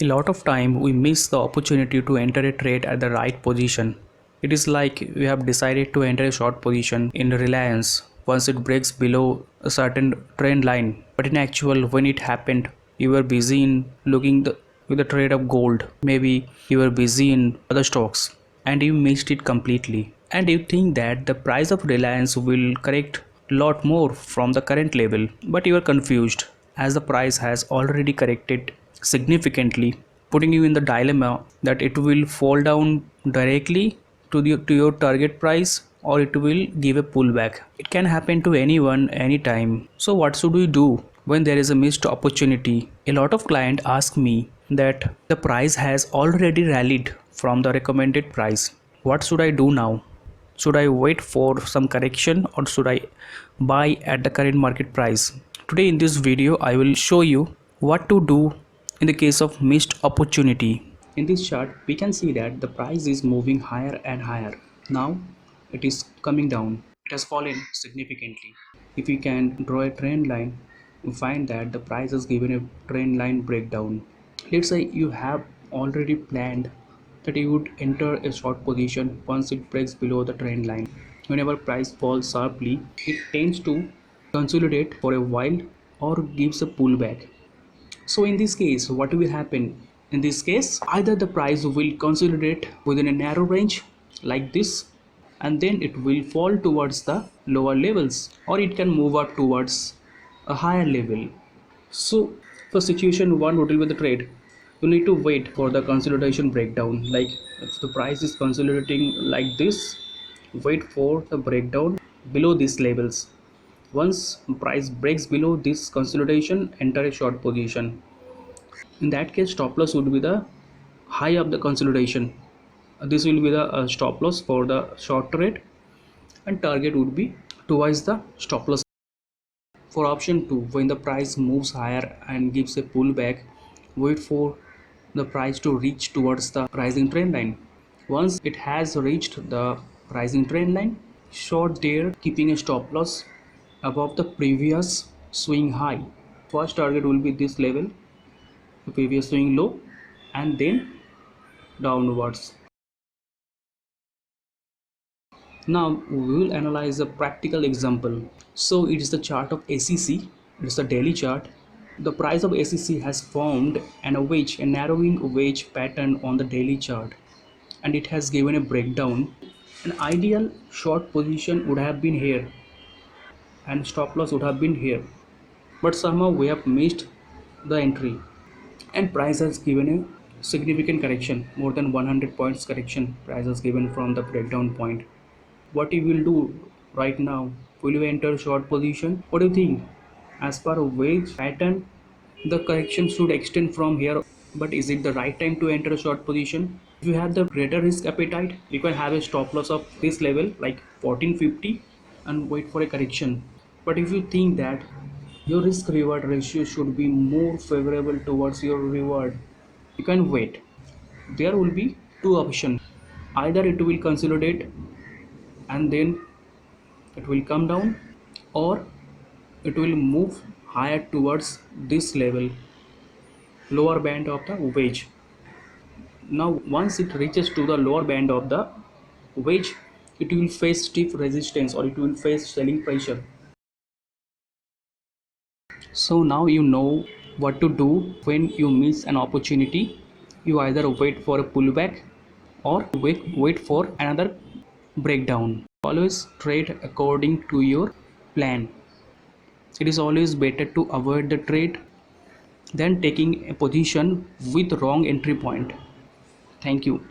A lot of time we miss the opportunity to enter a trade at the right position. It is like we have decided to enter a short position in Reliance once it breaks below a certain trend line. But in actual, when it happened, you were busy in looking with the trade of gold. Maybe you were busy in other stocks and you missed it completely. And you think that the price of Reliance will correct a lot more from the current level, but you are confused as the price has already corrected significantly, putting you in the dilemma that it will fall down directly to your target price or it will give a pullback. It can happen to anyone anytime. So what should we do when there is a missed opportunity? A lot of clients ask me that the price has already rallied from the recommended price. What should I do now? Should I wait for some correction or should I buy at the current market price? Today in this video I will show you what to do in the case of missed opportunity. In this chart we can see that the price is moving higher and higher. Now it is coming down. It has fallen significantly. If we can draw a trend line, we find that the price has given a trend line breakdown. Let's say you have already planned that you would enter a short position once it breaks below the trend line. Whenever price falls sharply, it tends to consolidate for a while or gives a pullback. So in this case, what will happen? In this case, either the price will consolidate within a narrow range like this, and then it will fall towards the lower levels, or it can move up towards a higher level. So for situation 1, what will be the trade? You need to wait for the consolidation breakdown. Like if the price is consolidating like this, wait for the breakdown below these levels. Once price breaks below this consolidation, enter a short position. In that case, stop loss would be the high of the consolidation. This will be the stop loss for the short trade, and target would be twice the stop loss. For option 2, when the price moves higher and gives a pullback, wait for the price to reach towards the rising trend line. Once it has reached the rising trend line, short there, keeping a stop loss above the previous swing high. First target will be this level, the previous swing low, and then downwards. Now we will analyze a practical example. So it is the chart of ACC. It is a daily chart. The price of ACC has formed a narrowing wedge pattern on the daily chart, and it has given a breakdown. An ideal short position would have been here, and stop loss would have been here, but somehow we have missed the entry, and price has given a significant correction, more than 100 points correction price has given from the breakdown point. What you will do right now? Will you enter short position? What do you think? As per a wedge pattern, the correction should extend from here, but is it the right time to enter a short position? If you have the greater risk appetite, you can have a stop loss of this level like 1450 and wait for a correction. But if you think that your risk reward ratio should be more favorable towards your reward, you can wait. There will be two options: either it will consolidate and then it will come down, or it will move higher towards this level, lower band of the wedge. Now once it reaches to the lower band of the wedge, it will face stiff resistance or it will face selling pressure. So now you know what to do when you miss an opportunity. You either wait for a pullback or wait for another breakdown. Always trade according to your plan. It is always better to avoid the trade than taking a position with wrong entry point. Thank you.